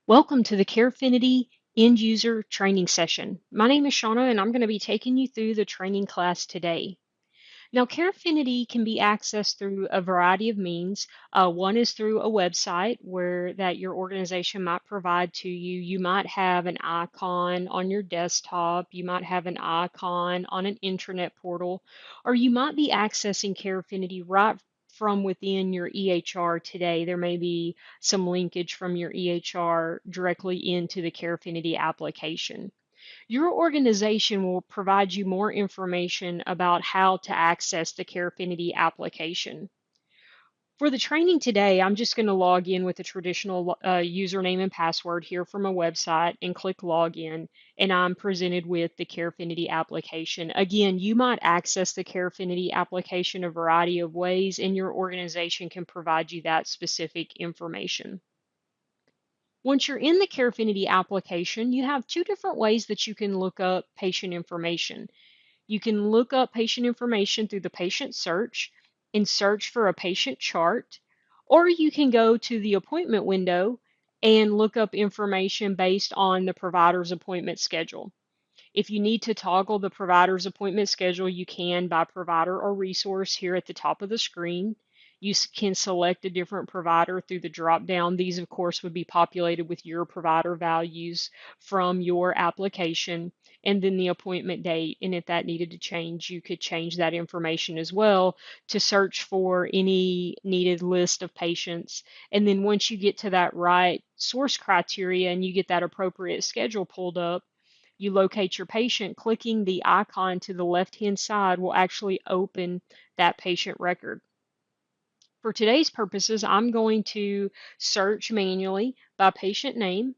Welcome to the CareFinity End User Training Session. My name is Shauna and I'm going to be taking you through the training class today. Now, CareFinity can be accessed through a variety of means. One is through a website where that your organization might provide to you. You might have an icon on your desktop, you might have an icon on an intranet portal, or you might be accessing CareFinity right from within your EHR today. There may be some linkage from your EHR directly into the CareFinity application. Your organization will provide you more information about how to access the CareFinity application. For the training today, I'm just going to log in with a traditional username and password here from a website and click login, and I'm presented with the CareFinity application. Again, you might access the CareFinity application a variety of ways, and your organization can provide you that specific information. Once you're in the CareFinity application, you have two different ways that you can look up patient information. You can look up patient information through the patient search and search for a patient chart, or you can go to the appointment window and look up information based on the provider's appointment schedule. If you need to toggle the provider's appointment schedule, you can by provider or resource here at the top of the screen. You can select a different provider through the drop down. These, of course, would be populated with your provider values from your application and then the appointment date. And if that needed to change, you could change that information as well to search for any needed list of patients. And then once you get to that right source criteria and you get that appropriate schedule pulled up, you locate your patient. Clicking the icon to the left-hand side will actually open that patient record. For today's purposes, I'm going to search manually by patient name.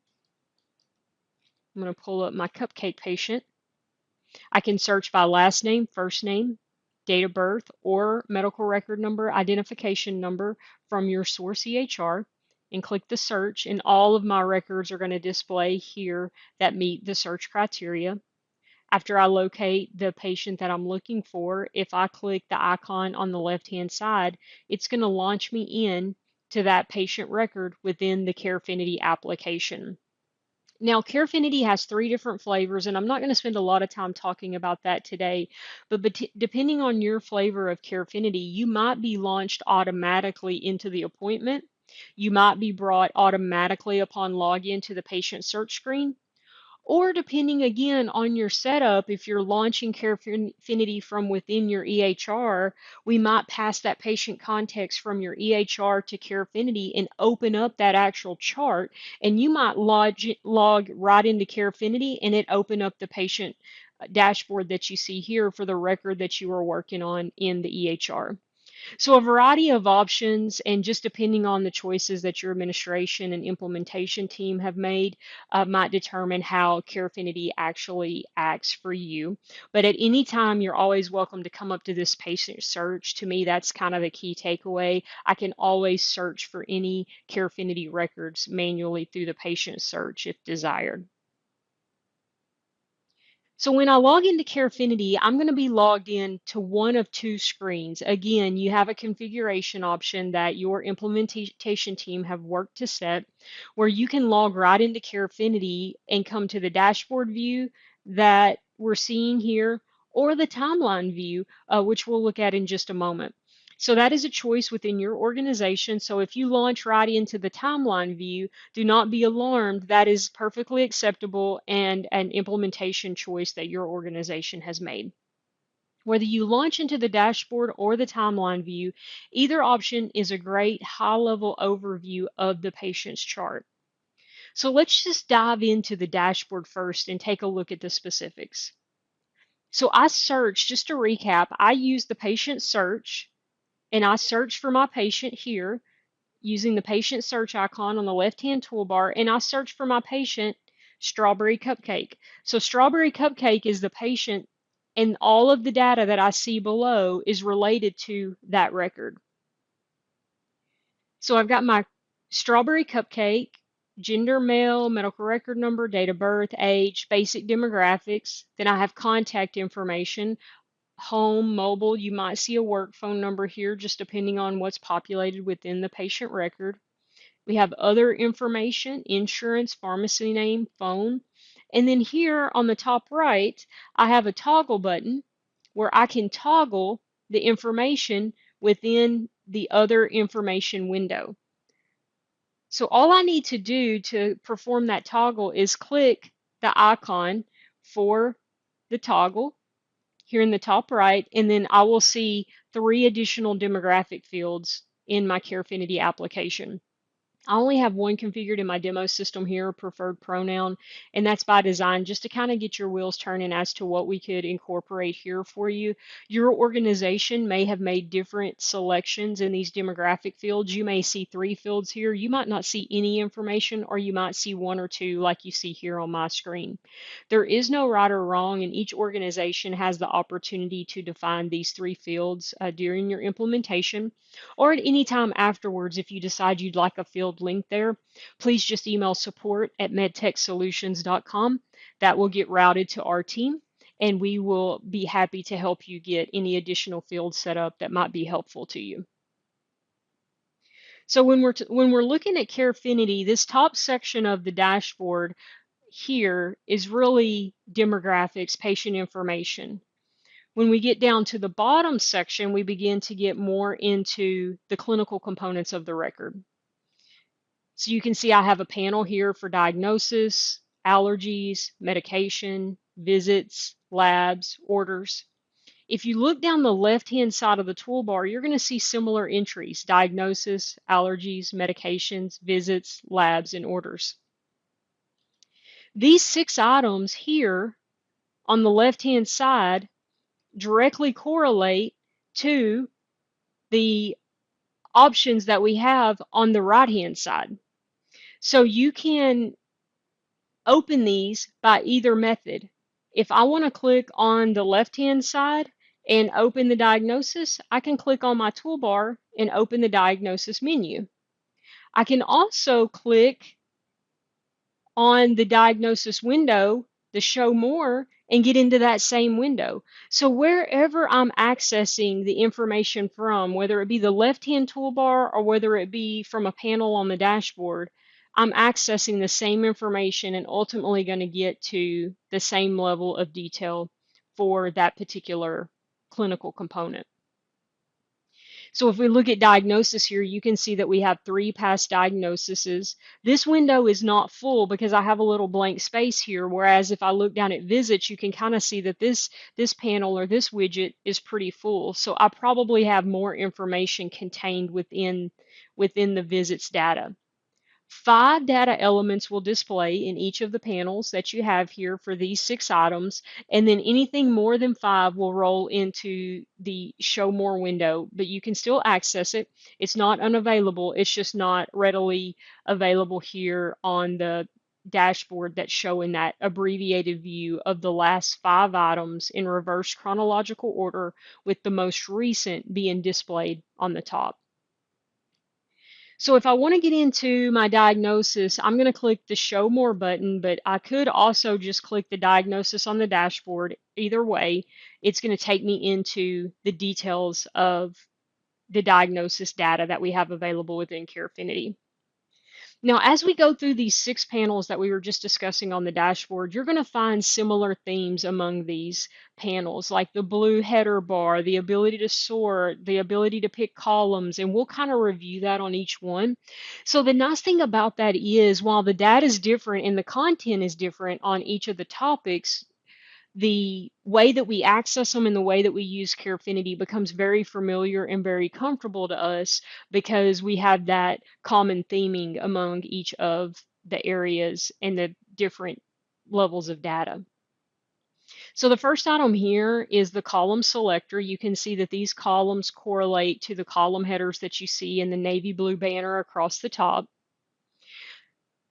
I'm going to pull up my cupcake patient. I can search by last name, first name, date of birth, or medical record number, identification number from your source EHR, and click the search, and all of my records are going to display here that meet the search criteria. After I locate the patient that I'm looking for, if I click the icon on the left-hand side, it's going to launch me in to that patient record within the CareFinity application. Now, CareFinity has three different flavors, and I'm not going to spend a lot of time talking about that today, but depending on your flavor of CareFinity, you might be launched automatically into the appointment. You might be brought automatically upon login to the patient search screen. Or depending again on your setup, if you're launching CareFinity from within your EHR, we might pass that patient context from your EHR to CareFinity and open up that actual chart. And you might log right into CareFinity and it open up the patient dashboard that you see here for the record that you are working on in the EHR. So a variety of options, and just depending on the choices that your administration and implementation team have made, might determine how CareFinity actually acts for you. But at any time, you're always welcome to come up to this patient search. To me, that's kind of the key takeaway. I can always search for any CareFinity records manually through the patient search if desired. So when I log into CareFinity, I'm going to be logged in to one of two screens. Again, you have a configuration option that your implementation team have worked to set where you can log right into CareFinity and come to the dashboard view that we're seeing here or the timeline view, which we'll look at in just a moment. So that is a choice within your organization. So if you launch right into the timeline view, do not be alarmed. That is perfectly acceptable and an implementation choice that your organization has made. Whether you launch into the dashboard or the timeline view, either option is a great high-level overview of the patient's chart. So let's just dive into the dashboard first and take a look at the specifics. So I searched, just to recap, I used the patient search and I searched for my patient here using the patient search icon on the left-hand toolbar, and I searched for my patient, Strawberry Cupcake. So Strawberry Cupcake is the patient, and all of the data that I see below is related to that record. So I've got my Strawberry Cupcake, gender male, medical record number, date of birth, age, basic demographics. Then I have contact information, home, mobile. You might see a work phone number here, just depending on what's populated within the patient record. We have other information, insurance, pharmacy name, phone. And then here on the top right, I have a toggle button where I can toggle the information within the other information window. So all I need to do to perform that toggle is click the icon for the toggle here in the top right, and then I will see 3 additional demographic fields in my CareFinity application. I only have one configured in my demo system here, preferred pronoun, and that's by design just to kind of get your wheels turning as to what we could incorporate here for you. Your organization may have made different selections in these demographic fields. You may see 3 fields here. You might not see any information, or you might see 1 or 2 like you see here on my screen. There is no right or wrong, and each organization has the opportunity to define these 3 fields during your implementation, or at any time afterwards. If you decide you'd like a field link there, please just email support@medtechsolutions.com. That will get routed to our team, and we will be happy to help you get any additional fields set up that might be helpful to you. So when we're looking at CareFinity, this top section of the dashboard here is really demographics, patient information. When we get down to the bottom section, we begin to get more into the clinical components of the record. So you can see I have a panel here for diagnosis, allergies, medication, visits, labs, orders. If you look down the left-hand side of the toolbar, you're going to see similar entries: diagnosis, allergies, medications, visits, labs, and orders. These 6 items here on the left-hand side directly correlate to the options that we have on the right-hand side. So you can open these by either method. If I want to click on the left-hand side and open the diagnosis, I can click on my toolbar and open the diagnosis menu. I can also click on the diagnosis window, the show more, and get into that same window. So wherever I'm accessing the information from, whether it be the left-hand toolbar or whether it be from a panel on the dashboard, I'm accessing the same information and ultimately going to get to the same level of detail for that particular clinical component. So if we look at diagnosis here, you can see that we have 3 past diagnoses. This window is not full because I have a little blank space here, whereas if I look down at visits, you can kind of see that this panel or this widget is pretty full. So I probably have more information contained within the visits data. 5 data elements will display in each of the panels that you have here for these 6 items, and then anything more than 5 will roll into the show more window, but you can still access it. It's not unavailable, it's just not readily available here on the dashboard that's showing that abbreviated view of the last 5 items in reverse chronological order, with the most recent being displayed on the top. So if I want to get into my diagnosis, I'm going to click the Show More button, but I could also just click the diagnosis on the dashboard. Either way, it's going to take me into the details of the diagnosis data that we have available within CareFinity. Now, as we go through these 6 panels that we were just discussing on the dashboard, you're going to find similar themes among these panels, like the blue header bar, the ability to sort, the ability to pick columns, and we'll kind of review that on each one. So the nice thing about that is, while the data is different and the content is different on each of the topics, the way that we access them and the way that we use CareFinity becomes very familiar and very comfortable to us because we have that common theming among each of the areas and the different levels of data. So the first item here is the column selector. You can see that these columns correlate to the column headers that you see in the navy blue banner across the top.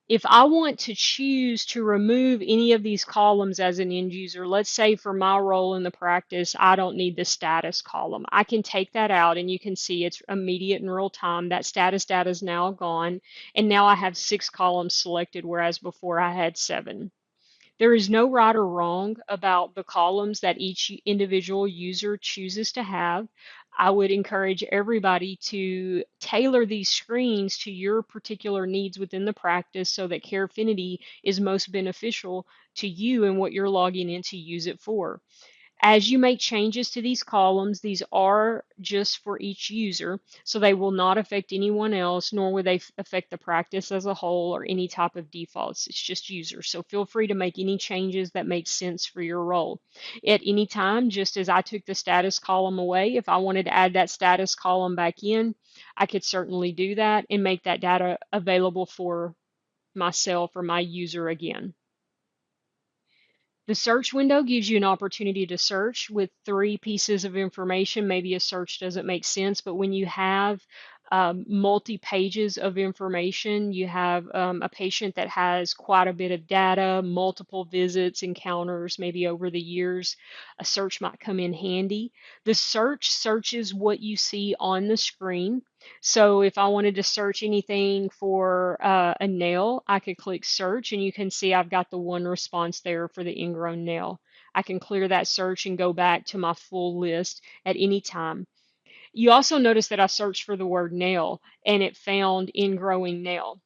If I want to choose to remove any of these columns as an end user, let's say for my role in the practice, I don't need the status column. I can take that out and you can see it's immediate in real time. That status data is now gone. And now I have 6 columns selected, whereas before I had 7. There is no right or wrong about the columns that each individual user chooses to have. I would encourage everybody to tailor these screens to your particular needs within the practice so that CareFinity is most beneficial to you and what you're logging in to use it for. As you make changes to these columns, these are just for each user, so they will not affect anyone else, nor will they affect the practice as a whole or any type of defaults. It's just users. So feel free to make any changes that make sense for your role. At any time, just as I took the status column away, if I wanted to add that status column back in, I could certainly do that and make that data available for myself or my user again. The search window gives you an opportunity to search with three pieces of information. Maybe a search doesn't make sense, but when you have multi-pages of information, you have a patient that has quite a bit of data, multiple visits, encounters, maybe over the years, a search might come in handy. The search searches what you see on the screen. So if I wanted to search anything for a nail, I could click search and you can see I've got the one response there for the ingrown nail. I can clear that search and go back to my full list at any time. You also notice that I searched for the word nail and it found ingrowing nail.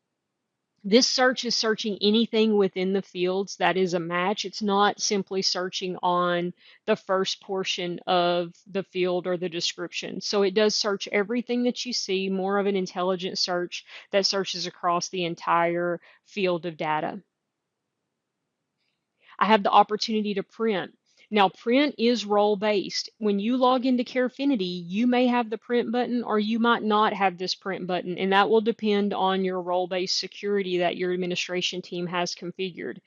This search is searching anything within the fields that is a match. It's not simply searching on the first portion of the field or the description. So it does search everything that you see, more of an intelligent search that searches across the entire field of data. I have the opportunity to print. Now, print is role-based. When you log into CareFinity, you may have the print button or you might not have this print button, and that will depend on your role-based security that your administration team has configured.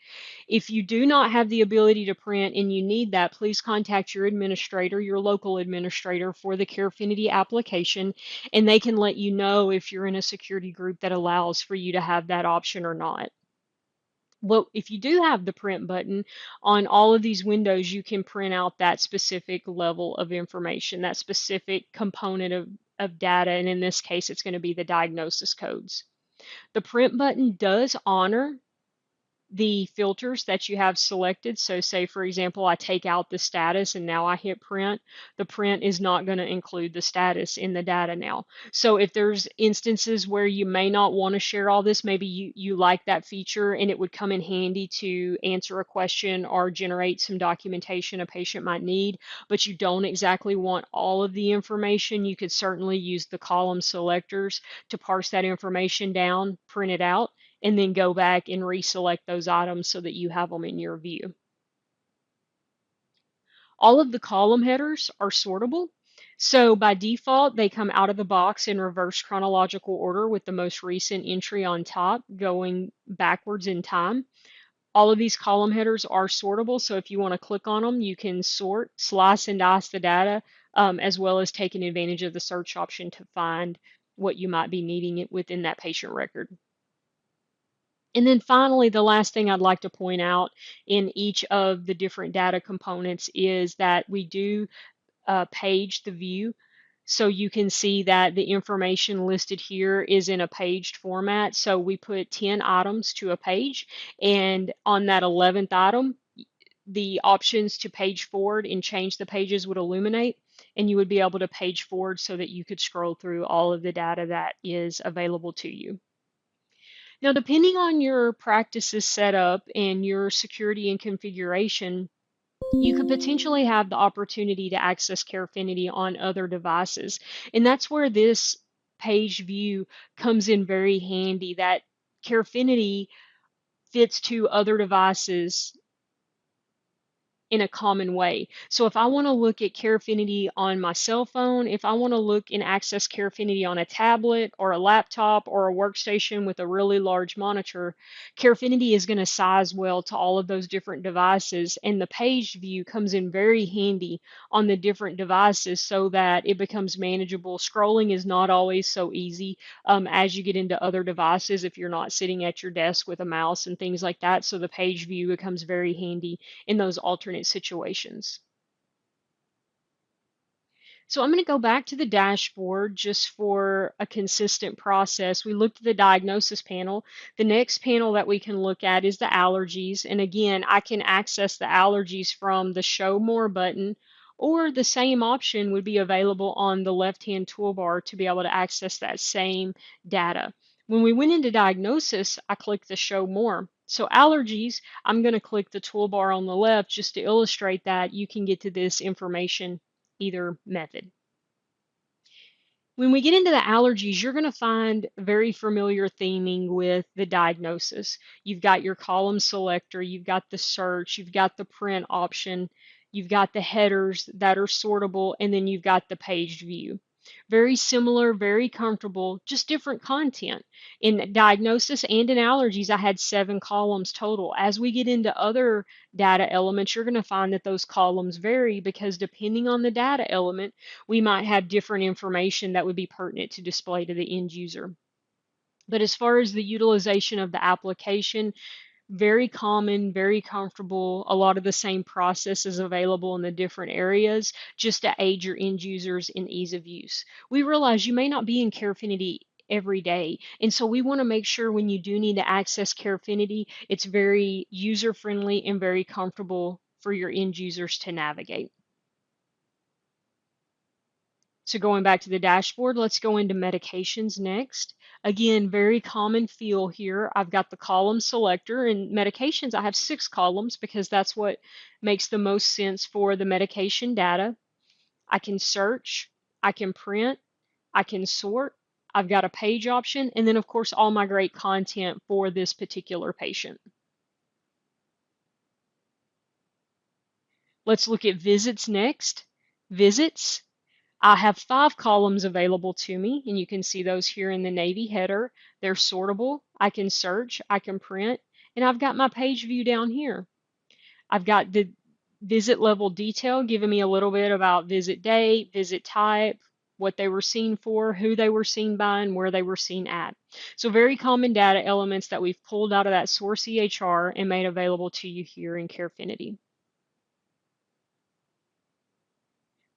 If you do not have the ability to print and you need that, please contact your administrator, your local administrator for the CareFinity application, and they can let you know if you're in a security group that allows for you to have that option or not. Well, if you do have the print button on all of these windows, you can print out that specific level of information, that specific component of data. And in this case, it's going to be the diagnosis codes. The print button does honor the filters that you have selected. So say, for example, I take out the status and now I hit print. The print is not going to include the status in the data now. So if there's instances where you may not want to share all this, maybe you like that feature and it would come in handy to answer a question or generate some documentation a patient might need, but you don't exactly want all of the information, you could certainly use the column selectors to parse that information down, print it out, and then go back and reselect those items so that you have them in your view. All of the column headers are sortable. So by default, they come out of the box in reverse chronological order with the most recent entry on top going backwards in time. All of these column headers are sortable. So if you want to click on them, you can sort, slice and dice the data, as well as taking advantage of the search option to find what you might be needing within that patient record. And then finally, the last thing I'd like to point out in each of the different data components is that we do page the view. So you can see that the information listed here is in a paged format. So we put 10 items to a page, and on that 11th item, the options to page forward and change the pages would illuminate, and you would be able to page forward so that you could scroll through all of the data that is available to you. Now, depending on your practice's setup and your security and configuration, you could potentially have the opportunity to access CareFinity on other devices. And that's where this page view comes in very handy, that CareFinity fits to other devices in a common way. So if I want to look at CareFinity on my cell phone, if I want to look and access CareFinity on a tablet or a laptop or a workstation with a really large monitor, CareFinity is going to size well to all of those different devices, and the page view comes in very handy on the different devices so that it becomes manageable. Scrolling is not always so easy as you get into other devices if you're not sitting at your desk with a mouse and things like that. So the page view becomes very handy in those alternate situations. So I'm going to go back to the dashboard just for a consistent process. We looked at the diagnosis panel. The next panel that we can look at is the allergies. And again, I can access the allergies from the Show More button or the same option would be available on the left-hand toolbar to be able to access that same data. When we went into diagnosis, I clicked the show more. So allergies, I'm going to click the toolbar on the left just to illustrate that you can get to this information either method. When we get into the allergies, you're going to find very familiar theming with the diagnosis. You've got your column selector, you've got the search, you've got the print option, you've got the headers that are sortable, and then you've got the paged view. Very similar, very comfortable, just different content. In diagnosis and in allergies, I had 7 columns total. As we get into other data elements, you're going to find that those columns vary because depending on the data element, we might have different information that would be pertinent to display to the end user. But as far as the utilization of the application, very common, very comfortable, a lot of the same processes available in the different areas just to aid your end users in ease of use. We realize you may not be in CareFinity every day. And so we want to make sure when you do need to access CareFinity, it's very user friendly and very comfortable for your end users to navigate. So going back to the dashboard, let's go into medications next. Again, very common feel here. I've got the column selector, and medications, I have 6 columns because that's what makes the most sense for the medication data. I can search, I can print, I can sort, I've got a page option, and then of course all my great content for this particular patient. Let's look at visits next. Visits, I have 5 columns available to me, and you can see those here in the navy header. They're sortable. I can search, I can print, and I've got my page view down here. I've got the visit level detail giving me a little bit about visit date, visit type, what they were seen for, who they were seen by, and where they were seen at. So very common data elements that we've pulled out of that source EHR and made available to you here in CareFinity.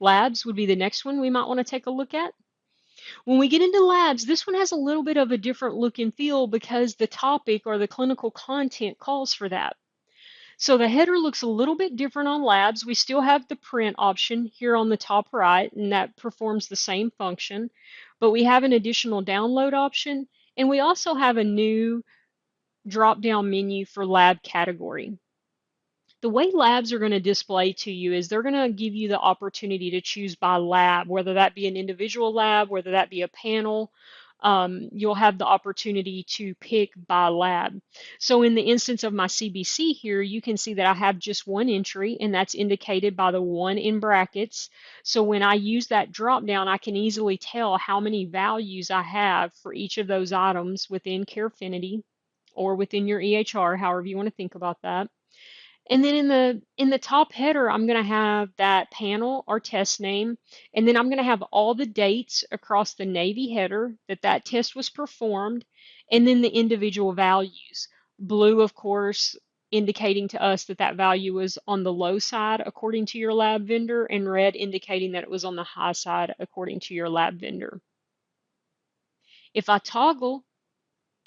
Labs would be the next one we might want to take a look at. When we get into labs, this one has a little bit of a different look and feel because the topic or the clinical content calls for that. So the header looks a little bit different on labs. We still have the print option here on the top right, and that performs the same function. But we have an additional download option, and we also have a new drop-down menu for lab category. The way labs are going to display to you is they're going to give you the opportunity to choose by lab, whether that be an individual lab, whether that be a panel. You'll have the opportunity to pick by lab. So in the instance of my CBC here, you can see that I have just one entry, and that's indicated by the 1 in brackets. So when I use that drop down, I can easily tell how many values I have for each of those items within CareFinity or within your EHR, however you want to think about that. And then in the top header, I'm going to have that panel or test name, and then I'm going to have all the dates across the navy header that that test was performed, and then the individual values. Blue, of course, indicating to us that that value was on the low side according to your lab vendor, and red indicating that it was on the high side according to your lab vendor. If I toggle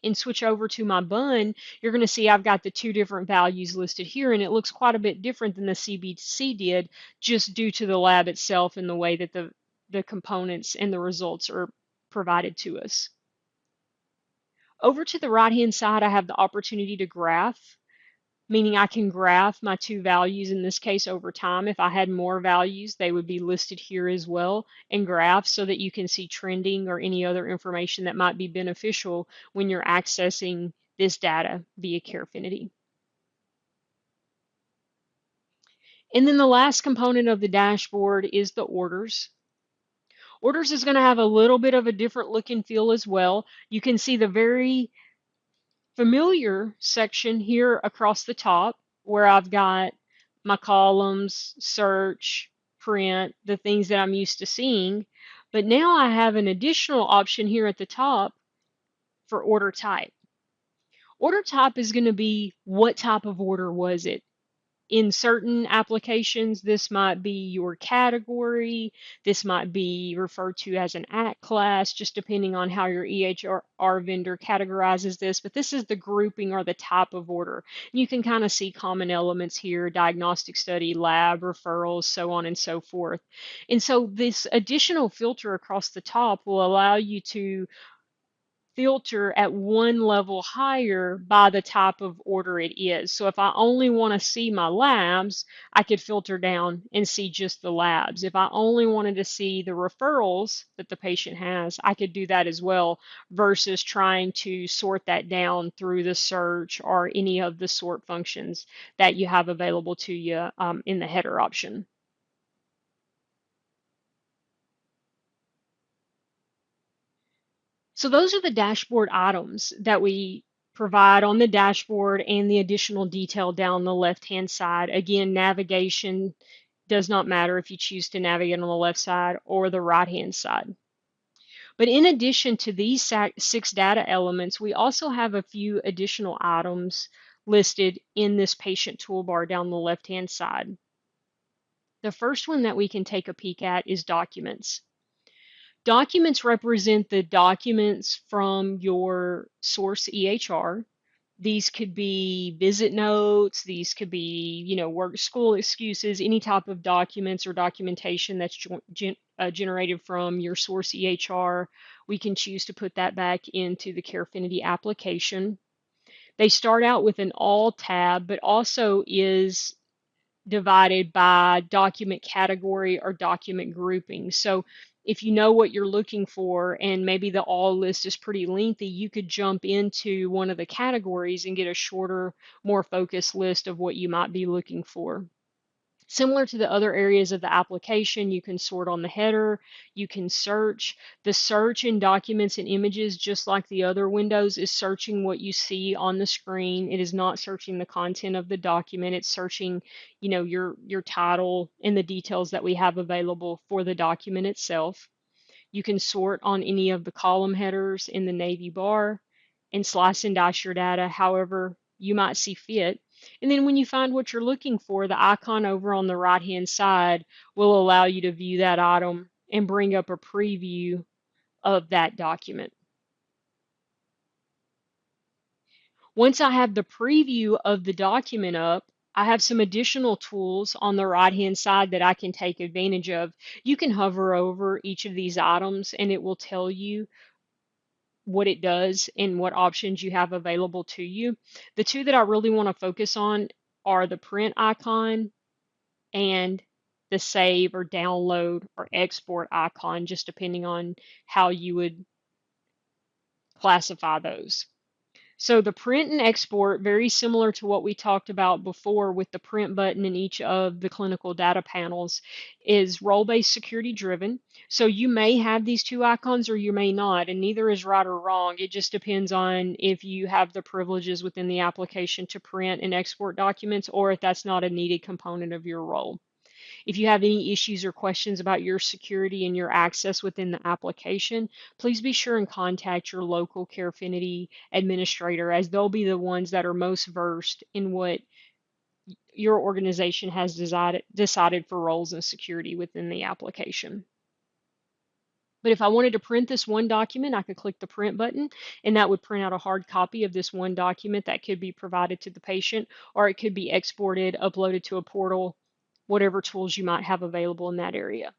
and switch over to my bun, you're going to see I've got the 2 different values listed here, and it looks quite a bit different than the CBC did just due to the lab itself and the way that the components and the results are provided to us. Over to the right-hand side, I have the opportunity to graph, meaning I can graph my 2 values, in this case over time. If I had more values, they would be listed here as well, and graph so that you can see trending or any other information that might be beneficial when you're accessing this data via CareFinity. And then the last component of the dashboard is the orders. Orders is going to have a little bit of a different look and feel as well. You can see the very familiar section here across the top where I've got my columns, search, print, the things that I'm used to seeing. But now I have an additional option here at the top for order type. Order type is going to be what type of order was it? In certain applications, this might be your category. This might be referred to as an ACT class, just depending on how your EHR vendor categorizes this. But this is the grouping or the type of order. You can kind of see common elements here: diagnostic study, lab, referrals, so on and so forth. And so this additional filter across the top will allow you to filter at one level higher by the type of order it is. So if I only want to see my labs, I could filter down and see just the labs. If I only wanted to see the referrals that the patient has, I could do that as well, versus trying to sort that down through the search or any of the sort functions that you have available to you in the header option. So those are the dashboard items that we provide on the dashboard and the additional detail down the left-hand side. Again, navigation does not matter if you choose to navigate on the left side or the right-hand side. But in addition to these 6 data elements, we also have a few additional items listed in this patient toolbar down the left-hand side. The first one that we can take a peek at is documents. Documents represent the documents from your source EHR. These could be visit notes, these could be, work school excuses, any type of documents or documentation that's generated from your source EHR. We can choose to put that back into the CareFinity application. They start out with an all tab, but also is divided by document category or document grouping. So if you know what you're looking for and maybe the all list is pretty lengthy, you could jump into one of the categories and get a shorter, more focused list of what you might be looking for. Similar to the other areas of the application, you can sort on the header, you can search. The search in documents and images, just like the other windows, is searching what you see on the screen. It is not searching the content of the document. It's searching, your title and the details that we have available for the document itself. You can sort on any of the column headers in the navy bar and slice and dice your data however you might see fit. And then when you find what you're looking for, the icon over on the right-hand side will allow you to view that item and bring up a preview of that document. Once I have the preview of the document up, I have some additional tools on the right-hand side that I can take advantage of. You can hover over each of these items and it will tell you what it does and what options you have available to you. The two that I really want to focus on are the print icon and the save or download or export icon, just depending on how you would classify those. So the print and export, very similar to what we talked about before with the print button in each of the clinical data panels, is role-based security driven. So you may have these two icons or you may not, and neither is right or wrong. It just depends on if you have the privileges within the application to print and export documents or if that's not a needed component of your role. If you have any issues or questions about your security and your access within the application, please be sure and contact your local CareFinity administrator, as they'll be the ones that are most versed in what your organization has decided for roles and security within the application. But if I wanted to print this one document, I could click the print button and that would print out a hard copy of this one document that could be provided to the patient, or it could be exported, uploaded to a portal, whatever tools you might have available in that area.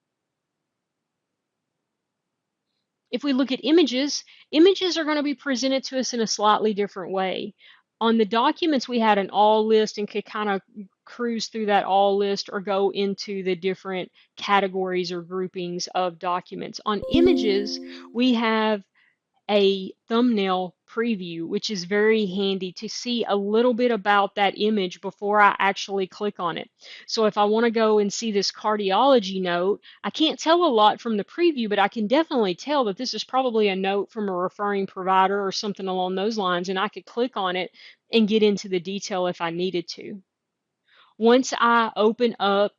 If we look at images, images are going to be presented to us in a slightly different way. On the documents, we had an all list and could kind of cruise through that all list or go into the different categories or groupings of documents. On images, we have a thumbnail preview, which is very handy to see a little bit about that image before I actually click on it. So if I want to go and see this cardiology note, I can't tell a lot from the preview, but I can definitely tell that this is probably a note from a referring provider or something along those lines, and I could click on it and get into the detail if I needed to. Once I open up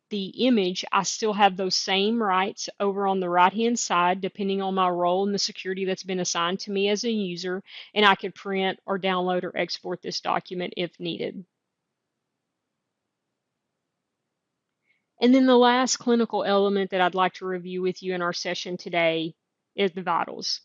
the image, I still have those same rights over on the right-hand side, depending on my role and the security that's been assigned to me as a user, and I could print or download or export this document if needed. And then the last clinical element that I'd like to review with you in our session today is the vitals.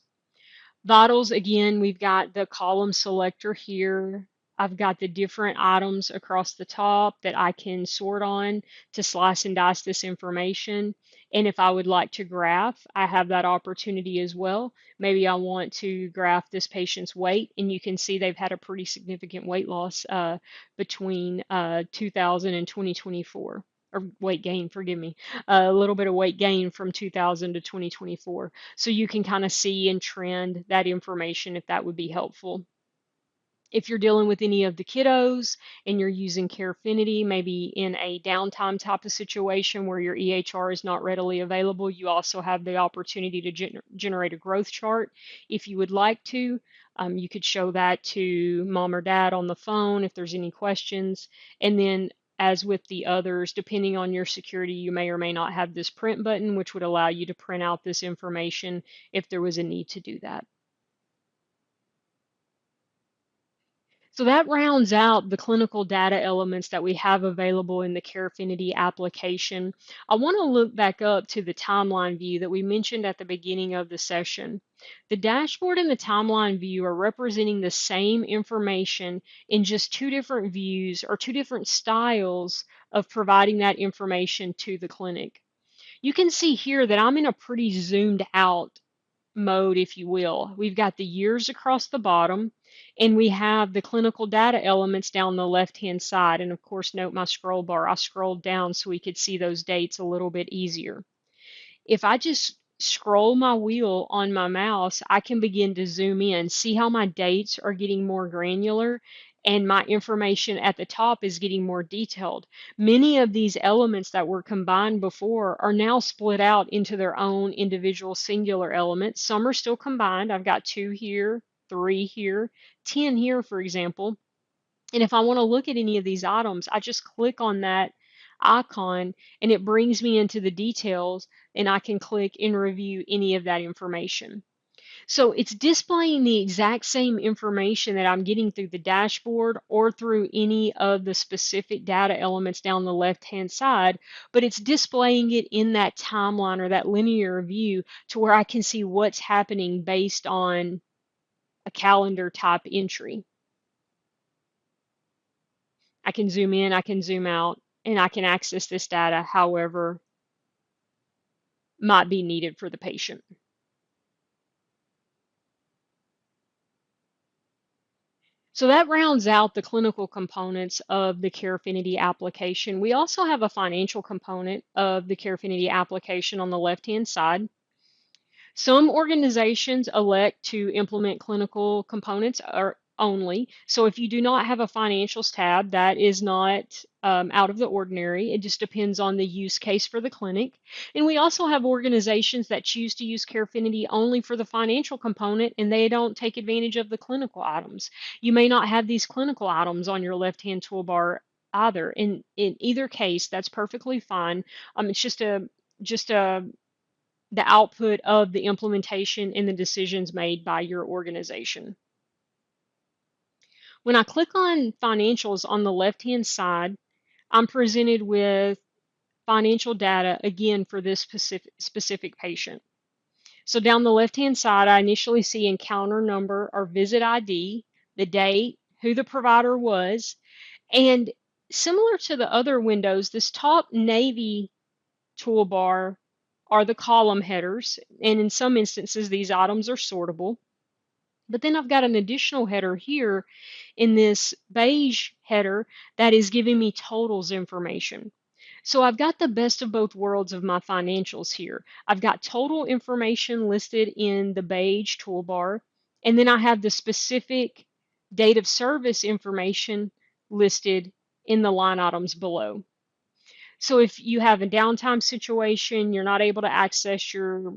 Vitals, again, we've got the column selector here. I've got the different items across the top that I can sort on to slice and dice this information. And if I would like to graph, I have that opportunity as well. Maybe I want to graph this patient's weight, and you can see they've had a pretty significant weight loss between 2000 and 2024. Or weight gain, forgive me, a little bit of weight gain from 2000 to 2024. So you can kind of see and trend that information if that would be helpful. If you're dealing with any of the kiddos and you're using CareFinity, maybe in a downtime type of situation where your EHR is not readily available, you also have the opportunity to generate a growth chart if you would like to. You could show that to mom or dad on the phone if there's any questions. And then, as with the others, depending on your security, you may or may not have this print button, which would allow you to print out this information if there was a need to do that. So that rounds out the clinical data elements that we have available in the CareFinity application. I want to look back up to the timeline view that we mentioned at the beginning of the session. The dashboard and the timeline view are representing the same information in just two different views or two different styles of providing that information to the clinic. You can see here that I'm in a pretty zoomed out mode, if you will. We've got the years across the bottom, and we have the clinical data elements down the left-hand side. And of course, note my scroll bar. I scrolled down so we could see those dates a little bit easier. If I just scroll my wheel on my mouse, I can begin to zoom in, see how my dates are getting more granular and my information at the top is getting more detailed. Many of these elements that were combined before are now split out into their own individual singular elements. Some are still combined. I've got 2 here, 3 here, 10 here, for example. And if I want to look at any of these items, I just click on that icon and it brings me into the details and I can click and review any of that information. So it's displaying the exact same information that I'm getting through the dashboard or through any of the specific data elements down the left-hand side, but it's displaying it in that timeline or that linear view to where I can see what's happening based on a calendar type entry. I can zoom in, I can zoom out, and I can access this data however might be needed for the patient. So that rounds out the clinical components of the CareFinity application. We also have a financial component of the CareFinity application on the left-hand side. Some organizations elect to implement clinical components only. So if you do not have a financials tab, that is not out of the ordinary. It just depends on the use case for the clinic. And we also have organizations that choose to use CareFinity only for the financial component and they don't take advantage of the clinical items. You may not have these clinical items on your left-hand toolbar either. In either case, that's perfectly fine. It's just the output of the implementation and the decisions made by your organization. When I click on financials on the left-hand side, I'm presented with financial data again for this specific patient. So down the left-hand side, I initially see encounter number or visit ID, the date, who the provider was, and similar to the other windows, this top navy toolbar are the column headers, and in some instances, these items are sortable. But then I've got an additional header here in this beige header that is giving me totals information. So I've got the best of both worlds of my financials here. I've got total information listed in the beige toolbar, and then I have the specific date of service information listed in the line items below. So if you have a downtime situation, you're not able to access your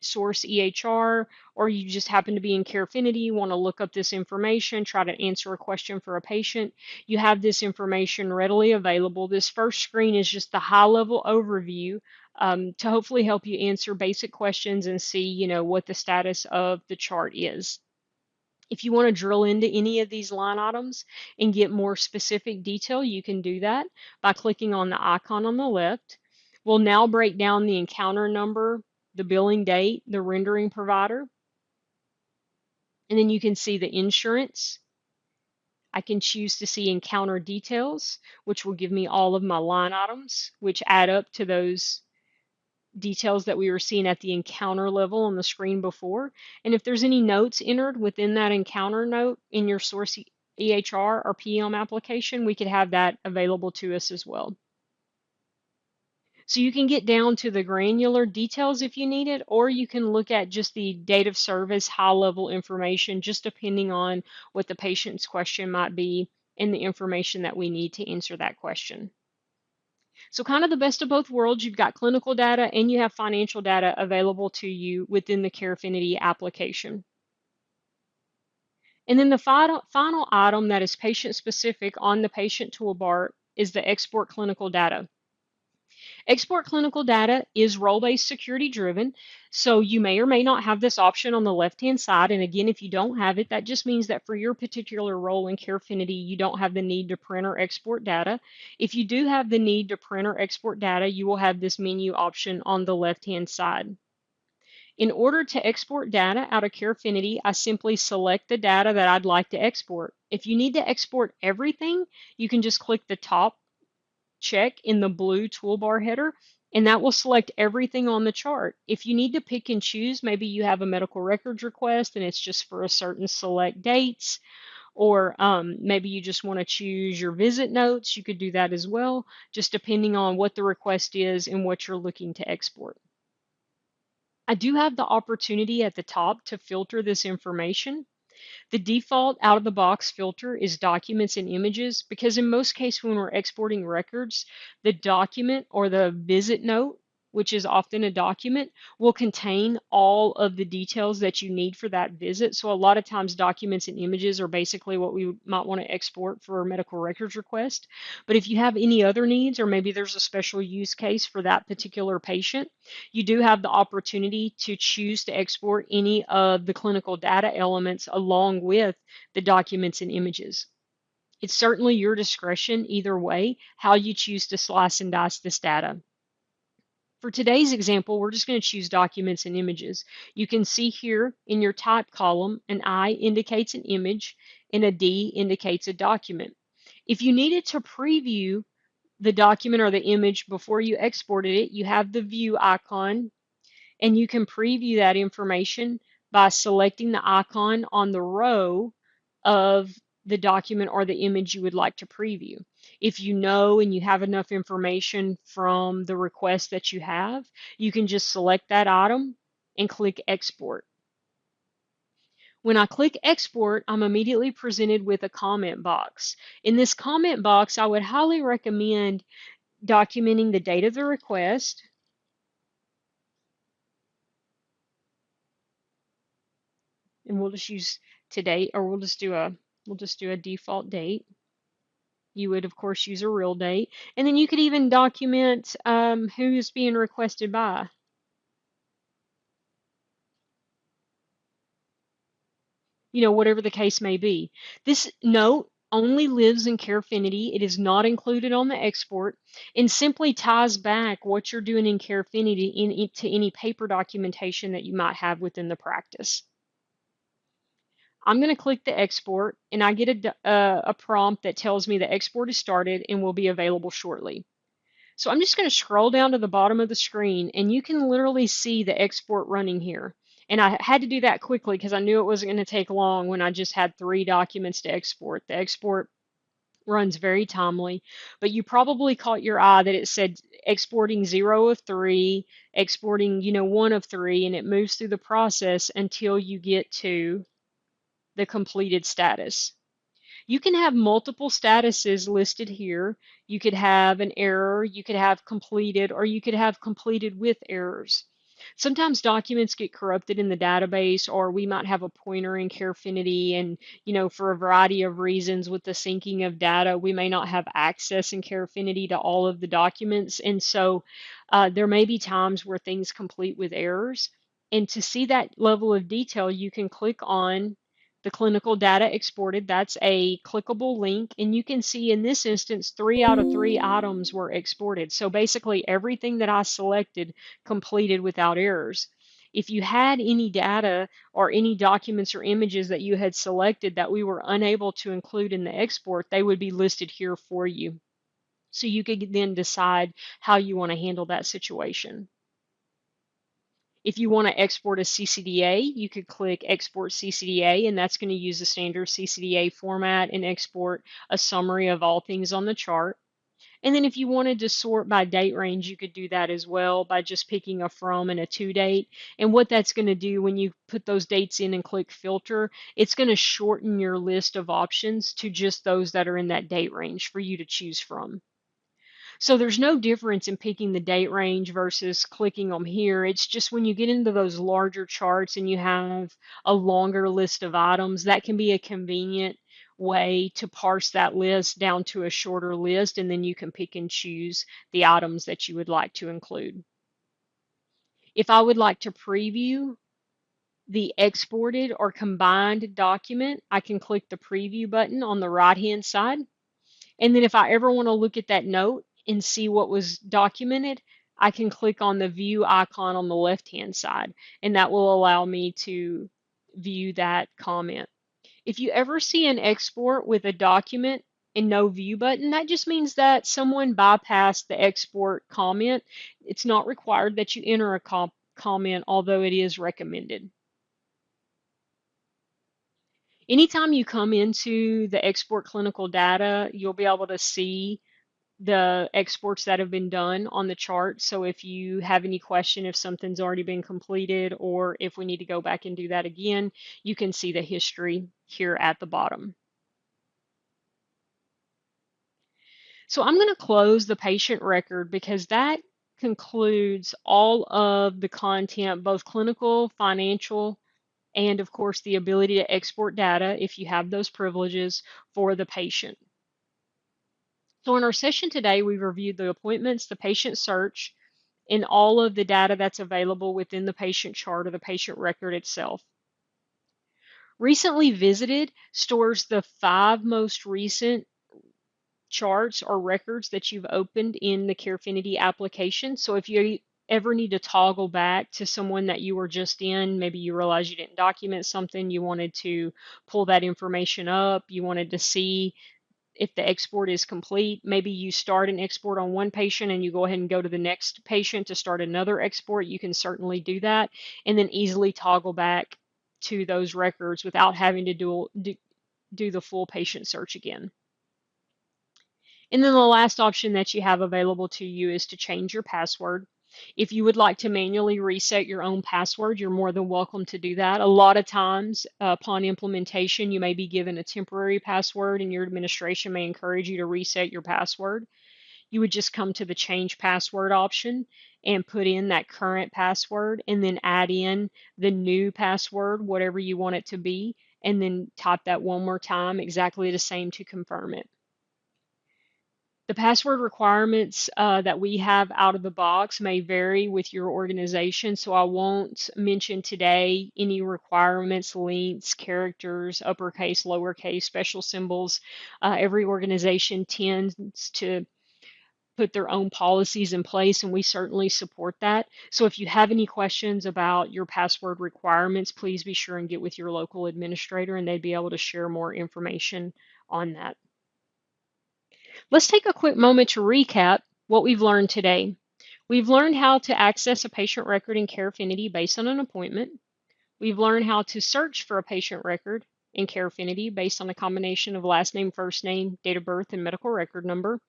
source EHR, or you just happen to be in CareFinity, you want to look up this information, try to answer a question for a patient, you have this information readily available. This first screen is just the high-level overview to hopefully help you answer basic questions and see, what the status of the chart is. If you want to drill into any of these line items and get more specific detail, you can do that by clicking on the icon on the left. We'll now break down the encounter number, the billing date, the rendering provider, and then you can see the insurance. I can choose to see encounter details, which will give me all of my line items, which add up to those details that we were seeing at the encounter level on the screen before. And if there's any notes entered within that encounter note in your source EHR or PM application, we could have that available to us as well. So you can get down to the granular details if you need it, or you can look at just the date of service, high level information, just depending on what the patient's question might be and the information that we need to answer that question. So kind of the best of both worlds. You've got clinical data and you have financial data available to you within the CareFinity application. And then the final item that is patient specific on the patient toolbar is the export clinical data. Export clinical data is role-based security driven, so you may or may not have this option on the left-hand side. And again, if you don't have it, that just means that for your particular role in CareFinity, you don't have the need to print or export data. If you do have the need to print or export data, you will have this menu option on the left-hand side. In order to export data out of CareFinity, I simply select the data that I'd like to export. If you need to export everything, you can just click the top check in the blue toolbar header, and that will select everything on the chart. If you need to pick and choose, maybe you have a medical records request and it's just for a certain select dates, or maybe you just want to choose your visit notes, you could do that as well, just depending on what the request is and what you're looking to export. I do have the opportunity at the top to filter this information. The default out-of-the-box filter is documents and images because in most cases when we're exporting records, the document or the visit note, which is often a document, will contain all of the details that you need for that visit. So a lot of times documents and images are basically what we might want to export for a medical records request. But if you have any other needs, or maybe there's a special use case for that particular patient, you do have the opportunity to choose to export any of the clinical data elements along with the documents and images. It's certainly your discretion either way how you choose to slice and dice this data. For today's example, we're just going to choose documents and images. You can see here in your type column, an I indicates an image and a D indicates a document. If you needed to preview the document or the image before you exported it, you have the view icon and you can preview that information by selecting the icon on the row of the document or the image you would like to preview. If you know and you have enough information from the request that you have, you can just select that item and click export. When I click export, I'm immediately presented with a comment box. In this comment box, I would highly recommend documenting the date of the request, and we'll just use today, or we'll just do a default date. You would of course use a real date, and then you could even document who is being requested by. Whatever the case may be. This note only lives in CareFinity. It is not included on the export and simply ties back what you're doing in CareFinity to any paper documentation that you might have within the practice. I'm going to click the export and I get a prompt that tells me the export is started and will be available shortly. So I'm just going to scroll down to the bottom of the screen and you can literally see the export running here. And I had to do that quickly because I knew it wasn't going to take long when I just had 3 documents to export. The export runs very timely, but you probably caught your eye that it said exporting 0 of 3, exporting, 1 of 3, and it moves through the process until you get to the completed status. You can have multiple statuses listed here. You could have an error, you could have completed, or you could have completed with errors. Sometimes documents get corrupted in the database, or we might have a pointer in CareFinity, and for a variety of reasons with the syncing of data, we may not have access in CareFinity to all of the documents, and so there may be times where things complete with errors. And to see that level of detail, you can click on The clinical data exported, that's a clickable link, and you can see in this instance 3 out of 3 items were exported. So basically everything that I selected completed without errors. If you had any data or any documents or images that you had selected that we were unable to include in the export, they would be listed here for you. So you could then decide how you want to handle that situation. If you want to export a CCDA, you could click Export CCDA, and that's going to use the standard CCDA format and export a summary of all things on the chart. And then if you wanted to sort by date range, you could do that as well by just picking a from and a to date. And what that's going to do when you put those dates in and click filter, it's going to shorten your list of options to just those that are in that date range for you to choose from. So there's no difference in picking the date range versus clicking on here. It's just when you get into those larger charts and you have a longer list of items, that can be a convenient way to parse that list down to a shorter list, and then you can pick and choose the items that you would like to include. If I would like to preview the exported or combined document, I can click the preview button on the right-hand side. And then if I ever want to look at that note and see what was documented, I can click on the view icon on the left-hand side, and that will allow me to view that comment. If you ever see an export with a document and no view button, that just means that someone bypassed the export comment. It's not required that you enter a comment, although it is recommended. Anytime you come into the export clinical data, you'll be able to see the exports that have been done on the chart. So if you have any question, if something's already been completed, or if we need to go back and do that again, you can see the history here at the bottom. So I'm going to close the patient record because that concludes all of the content, both clinical, financial, and of course the ability to export data if you have those privileges for the patient. So in our session today, we reviewed the appointments, the patient search, and all of the data that's available within the patient chart or the patient record itself. Recently Visited stores the 5 most recent charts or records that you've opened in the CareFinity application. So if you ever need to toggle back to someone that you were just in, maybe you realize you didn't document something, you wanted to pull that information up, you wanted to see if the export is complete, maybe you start an export on one patient and you go ahead and go to the next patient to start another export, you can certainly do that and then easily toggle back to those records without having to do the full patient search again. And then the last option that you have available to you is to change your password. If you would like to manually reset your own password, you're more than welcome to do that. A lot of times upon implementation, you may be given a temporary password and your administration may encourage you to reset your password. You would just come to the change password option and put in that current password and then add in the new password, whatever you want it to be, and then type that one more time, exactly the same to confirm it. The password requirements that we have out of the box may vary with your organization, so I won't mention today any requirements, links, characters, uppercase, lowercase, special symbols. Every organization tends to put their own policies in place, and we certainly support that. So if you have any questions about your password requirements, please be sure and get with your local administrator, and they'd be able to share more information on that. Let's take a quick moment to recap what we've learned today. We've learned how to access a patient record in CareFinity based on an appointment. We've learned how to search for a patient record in CareFinity based on a combination of last name, first name, date of birth, and medical record number.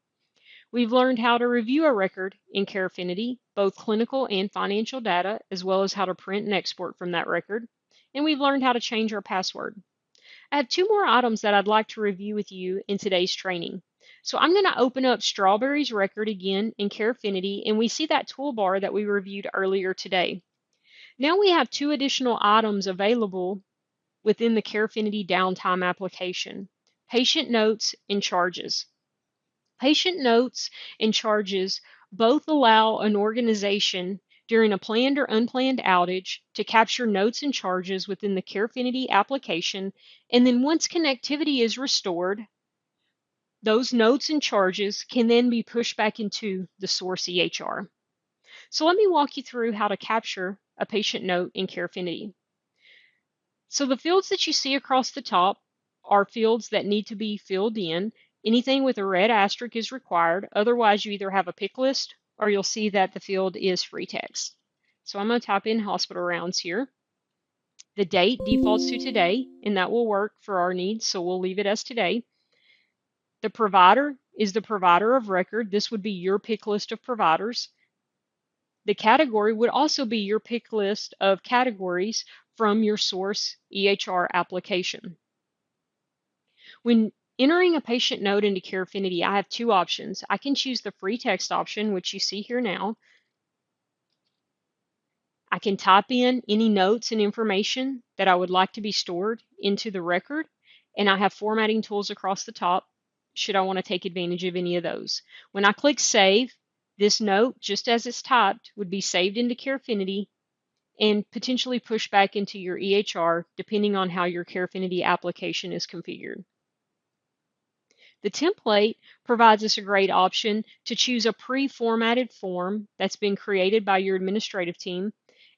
We've learned how to review a record in CareFinity, both clinical and financial data, as well as how to print and export from that record. And we've learned how to change our password. I have 2 more items that I'd like to review with you in today's training. So I'm going to open up Strawberry's record again in CareFinity, and we see that toolbar that we reviewed earlier today. Now we have 2 additional items available within the CareFinity Downtime application: patient notes and charges. Patient notes and charges both allow an organization during a planned or unplanned outage to capture notes and charges within the CareFinity application, and then once connectivity is restored, those notes and charges can then be pushed back into the source EHR. So let me walk you through how to capture a patient note in CareFinity. So the fields that you see across the top are fields that need to be filled in. Anything with a red asterisk is required. Otherwise, you either have a pick list or you'll see that the field is free text. So I'm going to type in hospital rounds here. The date defaults to today, and that will work for our needs, so we'll leave it as today. The provider is the provider of record. This would be your pick list of providers. The category would also be your pick list of categories from your source EHR application. When entering a patient note into CareFinity, I have two options. I can choose the free text option, which you see here now. I can type in any notes and information that I would like to be stored into the record, and I have formatting tools across the top should I want to take advantage of any of those. When I click Save, this note, just as it's typed, would be saved into CareFinity and potentially pushed back into your EHR depending on how your CareFinity application is configured. The template provides us a great option to choose a pre-formatted form that's been created by your administrative team,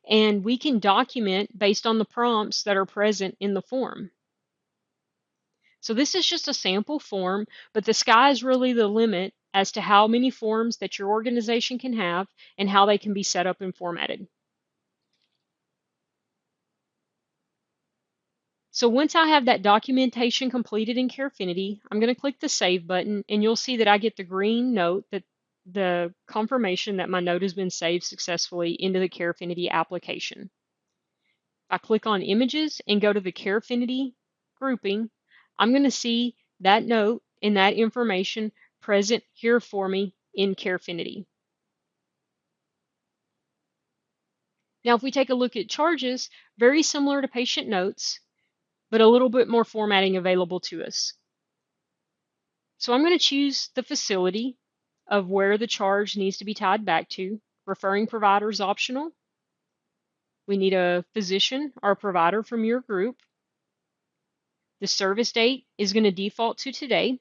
and we can document based on the prompts that are present in the form. So this is just a sample form, but the sky is really the limit as to how many forms that your organization can have and how they can be set up and formatted. So once I have that documentation completed in CareFinity, I'm going to click the Save button, and you'll see that I get the green note, that the confirmation that my note has been saved successfully into the CareFinity application. I click on Images and go to the CareFinity grouping. I'm going to see that note and that information present here for me in CareFinity. Now, if we take a look at charges, very similar to patient notes, but a little bit more formatting available to us. So I'm going to choose the facility of where the charge needs to be tied back to. Referring provider is optional. We need a physician or a provider from your group. The service date is going to default to today.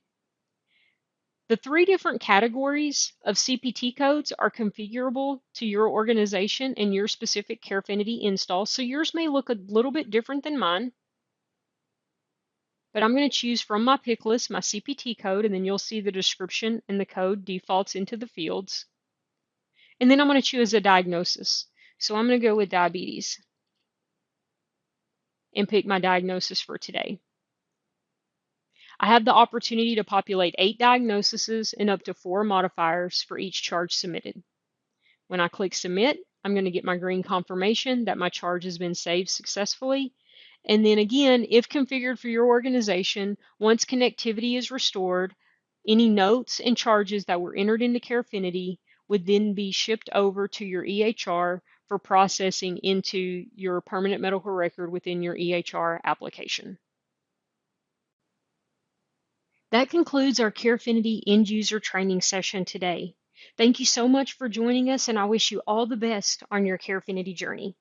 The three different categories of CPT codes are configurable to your organization and your specific CareFinity install, so yours may look a little bit different than mine. But I'm going to choose from my pick list my CPT code, and then you'll see the description and the code defaults into the fields. And then I'm going to choose a diagnosis. So I'm going to go with diabetes and pick my diagnosis for today. I have the opportunity to populate 8 diagnoses and up to 4 modifiers for each charge submitted. When I click Submit, I'm going to get my green confirmation that my charge has been saved successfully. And then again, if configured for your organization, once connectivity is restored, any notes and charges that were entered into CareFinity would then be shipped over to your EHR for processing into your permanent medical record within your EHR application. That concludes our CareFinity end user training session today. Thank you so much for joining us, and I wish you all the best on your CareFinity journey.